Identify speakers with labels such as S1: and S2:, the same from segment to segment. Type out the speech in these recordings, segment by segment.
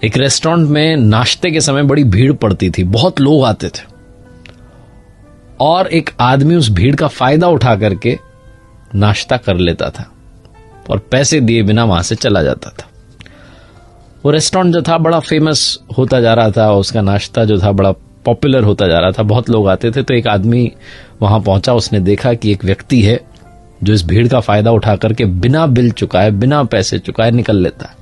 S1: एक रेस्टोरेंट में नाश्ते के समय बड़ी भीड़ पड़ती थी, बहुत लोग आते थे और एक आदमी उस भीड़ का फायदा उठा करके नाश्ता कर लेता था और पैसे दिए बिना वहां से चला जाता था। वो रेस्टोरेंट जो था बड़ा फेमस होता जा रहा था, उसका नाश्ता जो था बड़ा पॉपुलर होता जा रहा था, बहुत लोग आते थे। तो एक आदमी वहां पहुंचा, उसने देखा कि एक व्यक्ति है जो इस भीड़ का फायदा उठा करके बिना बिल चुकाए, बिना पैसे चुकाए निकल लेता है।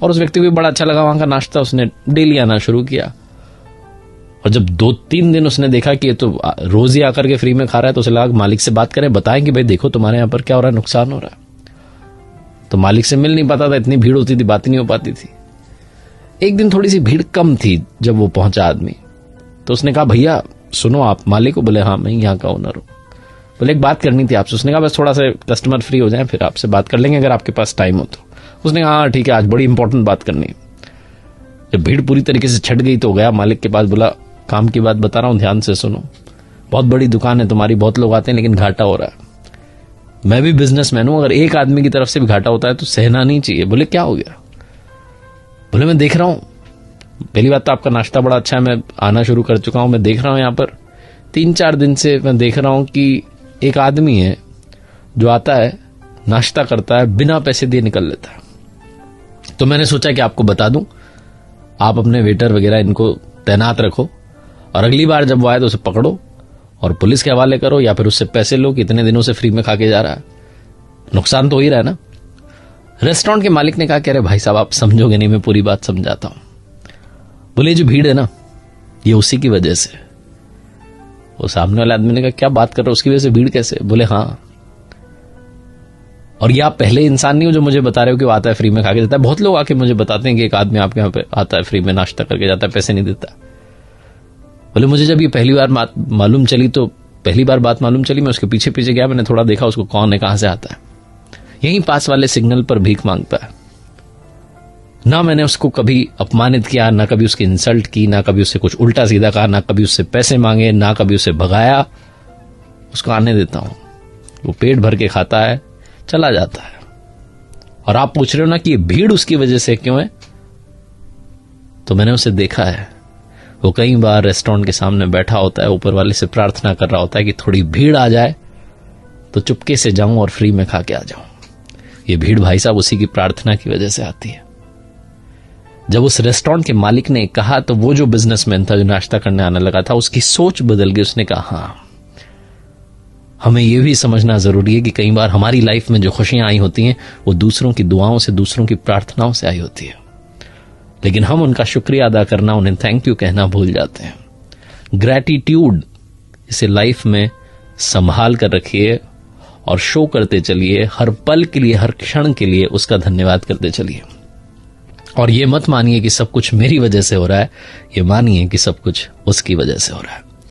S1: और उस व्यक्ति को भी बड़ा अच्छा लगा वहां का नाश्ता, उसने डेली आना शुरू किया। और जब 2-3 दिन उसने देखा कि ये तो रोज ही आकर के फ्री में खा रहा है, तो उसे लगा मालिक से बात करें, बताएं कि भाई देखो तुम्हारे यहां पर क्या हो रहा है, नुकसान हो रहा है। तो मालिक से मिल नहीं पाता था, इतनी भीड़ होती थी, बात नहीं हो पाती थी। एक दिन थोड़ी सी भीड़ कम थी, जब वो पहुंचा आदमी, तो उसने कहा भैया सुनो, आप मालिक को? बोले हाँ मैं यहाँ का ओनर हूं। बोले एक बात करनी थी आपसे। उसने कहा बस थोड़ा सा कस्टमर फ्री हो जाए फिर आपसे बात कर लेंगे, अगर आपके पास टाइम हो तो। उसने कहा हाँ ठीक है, आज बड़ी इंपॉर्टेंट बात करनी है। जब भीड़ पूरी तरीके से छट गई तो गया मालिक के पास, बोला काम की बात बता रहा हूं, ध्यान से सुनो। बहुत बड़ी दुकान है तुम्हारी, बहुत लोग आते हैं, लेकिन घाटा हो रहा है। मैं भी बिजनेसमैन हूं, अगर एक आदमी की तरफ से भी घाटा होता है तो सहना नहीं चाहिए। बोले क्या हो गया? बोले मैं देख रहा हूं, पहली बात तो आपका नाश्ता बड़ा अच्छा है, मैं आना शुरू कर चुका हूं, मैं देख रहा हूं यहां पर 3-4 दिन से मैं देख रहा हूं कि एक आदमी है जो आता है, नाश्ता करता है, बिना पैसे दिए निकल लेता है। तो मैंने सोचा कि आपको बता दूं, आप अपने वेटर वगैरह इनको तैनात रखो और अगली बार जब वो आए तो उसे पकड़ो और पुलिस के हवाले करो, या फिर उससे पैसे लो कि इतने दिनों से फ्री में खा के जा रहा है, नुकसान तो हो ही रहा है ना। रेस्टोरेंट के मालिक ने कहा कि अरे भाई साहब आप समझोगे नहीं, मैं पूरी बात समझाता हूं। बोले जो भीड़ है ना, ये उसी की वजह से। वो सामने वाले आदमी ने कहा क्या बात कर रहे हो, उसकी वजह से भीड़ कैसे? बोले हाँ, और ये आप पहले इंसान नहीं हो जो मुझे बता रहे हो कि वो आता है फ्री में खा के जाता है। बहुत लोग आके मुझे बताते हैं कि एक आदमी आपके यहाँ पे आता है, फ्री में नाश्ता करके जाता है, पैसे नहीं देता। बोले मुझे जब ये पहली बार मालूम चली, तो पहली बार बात मालूम चली, मैं उसके पीछे पीछे गया, मैंने थोड़ा देखा उसको कौन है, कहां से आता है। यहीं पास वाले सिग्नल पर भीख मांगता है। ना मैंने उसको कभी अपमानित किया, ना कभी उसकी इंसल्ट की, ना कभी उससे कुछ उल्टा सीधा कहा, ना कभी उससे पैसे मांगे, ना कभी उसे भगाया। उसको आने देता हूं, वो पेट भर के खाता है, चला जाता है। और आप पूछ रहे हो ना कि ये भीड़ उसकी वजह से क्यों है, तो मैंने उसे देखा है, वो कई बार रेस्टोरेंट के सामने बैठा होता है, ऊपर वाले से प्रार्थना कर रहा होता है कि थोड़ी भीड़ आ जाए तो चुपके से जाऊं और फ्री में खा के आ जाऊं। ये भीड़ भाई साहब उसी की प्रार्थना की वजह से आती है। जब उस रेस्टोरेंट के मालिक ने कहा, तो वो जो बिजनेसमैन था जो नाश्ता करने आने लगा था, उसकी सोच बदल गई। उसने कहा हाँ, हमें यह भी समझना जरूरी है कि कई बार हमारी लाइफ में जो खुशियां आई होती हैं वो दूसरों की दुआओं से, दूसरों की प्रार्थनाओं से आई होती है, लेकिन हम उनका शुक्रिया अदा करना, उन्हें थैंक यू कहना भूल जाते हैं। ग्रैटिट्यूड, इसे लाइफ में संभाल कर रखिए और शो करते चलिए, हर पल के लिए, हर क्षण के लिए उसका धन्यवाद करते चलिए। और ये मत मानिए कि सब कुछ मेरी वजह से हो रहा है, ये मानिए कि सब कुछ उसकी वजह से हो रहा है।